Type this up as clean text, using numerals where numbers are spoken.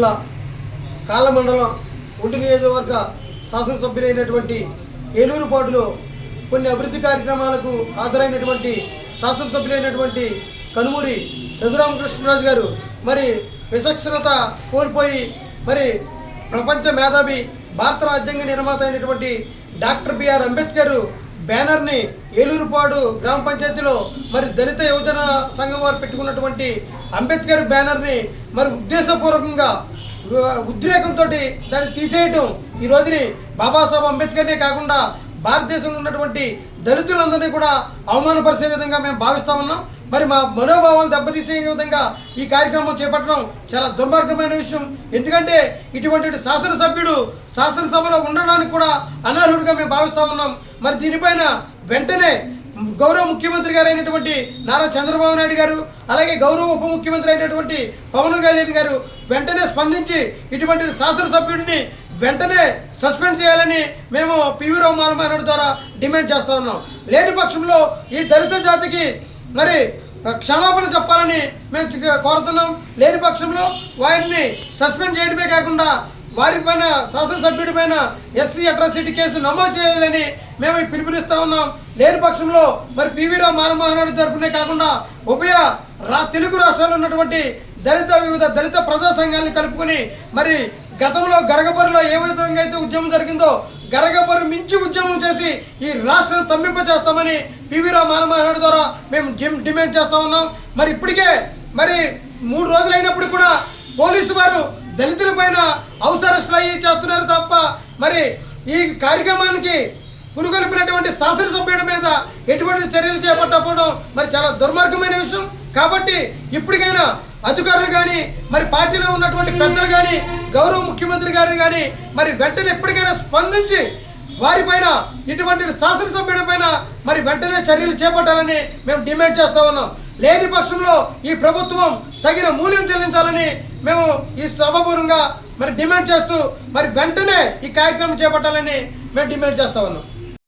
జిల్లా కాళ్ళ మండలం ఉండి నియోజకవర్గ శాసనసభ్యులైనటువంటి ఏలూరుపాటులో కొన్ని అభివృద్ధి కార్యక్రమాలకు హాజరైనటువంటి శాసనసభ్యులైనటువంటి కనుమూరి రఘురామకృష్ణరాజు గారు మరి విచక్షణత కోల్పోయి మరి ప్రపంచ మేధావి భారత రాజ్యాంగ నిర్మాత అయినటువంటి డాక్టర్ బిఆర్ అంబేద్కర్ బ్యానర్ని ఏలూరుపాడు గ్రామ పంచాయతీలో మరి దళిత యువజన సంఘం వారు పెట్టుకున్నటువంటి అంబేద్కర్ బ్యానర్ని మరి ఉద్దేశపూర్వకంగా ఉద్రేకంతో దాన్ని తీసేయటం ఈ రోజుని బాబాసాహెబ్ అంబేద్కర్నే కాకుండా భారతదేశంలో ఉన్నటువంటి దళితులందరినీ కూడా అవమానపరిచే విధంగా మేము భావిస్తూ ఉన్నాం. మరి మా మనోభావాలు దెబ్బతీసే విధంగా ఈ కార్యక్రమం చేపట్టడం చాలా దుర్మార్గమైన విషయం. ఎందుకంటే ఇటువంటి శాసనసభ్యుడు శాసనసభలో ఉండడానికి కూడా అనర్హుడిగా మేము భావిస్తూ ఉన్నాం. మరి దీనిపైన వెంటనే గౌరవ ముఖ్యమంత్రి గారు అయినటువంటి నారా చంద్రబాబు నాయుడు గారు, అలాగే గౌరవ ఉప ముఖ్యమంత్రి అయినటువంటి పవన్ కళ్యాణ్ గారు వెంటనే స్పందించి ఇటువంటి శాసనసభ్యుడిని వెంటనే సస్పెండ్ చేయాలని మేము పివి రామారావు ద్వారా డిమాండ్ చేస్తూ ఉన్నాం. లేని పక్షంలో ఈ దళిత జాతికి మరి క్షమాపణ చెప్పాలని మేము కోరుతున్నాం. లేని పక్షంలో వారిని సస్పెండ్ చేయడమే కాకుండా వారి పైన శాసనసభ్యుడి పైన ఎస్సీ అట్రాసిటీ కేసు నమోదు చేయాలని మేము పిలుపునిస్తూ ఉన్నాం. లేని పక్షంలో మరి పివి రామారావు తరపునే కాకుండా ఉభయ తెలుగు రాష్ట్రాల్లో ఉన్నటువంటి వివిధ దళిత ప్రజా సంఘాలను కలుపుకొని మరి గతంలో గరగబరిలో ఏ విధంగా అయితే ఉద్యమం జరిగిందో గరగబరి మించి ఉద్యమం చేసి ఈ రాష్ట్రం తమ్మింప చేస్తామని పివి రామారావు ద్వారా మేము డిమాండ్ చేస్తూ ఉన్నాం. మరి ఇప్పటికే మరి 3 రోజులైనప్పుడు కూడా పోలీసు వారు దళితుల పైన హౌస్ అరెస్టులు అయ్యి చేస్తున్నారు తప్ప మరి ఈ కార్యక్రమానికి పురుగొల్పినటువంటి శాసనసభ్యుడి మీద ఎటువంటి చర్యలు చేపట్టకపోవడం మరి చాలా దుర్మార్గమైన విషయం. కాబట్టి ఇప్పటికైనా అధికారులు కానీ మరి పార్టీలో ఉన్నటువంటి పెద్దలు కానీ గౌరవ ముఖ్యమంత్రి గారు కానీ మరి వెంటనే ఎప్పటికైనా స్పందించి వారిపైన ఇటువంటి శాసనసభ్యుడి పైన మరి వెంటనే చర్యలు చేపట్టాలని మేము డిమాండ్ చేస్తూ ఉన్నాం. లేని పక్షంలో ఈ ప్రభుత్వం తగిన మూల్యం చెల్లించాలని మేము ఈ సభాపూర్వంగా మరి డిమాండ్ చేస్తూ మరి వెంటనే ఈ కార్యక్రమం చేపట్టాలని మేము డిమాండ్ చేస్తూ ఉన్నాం.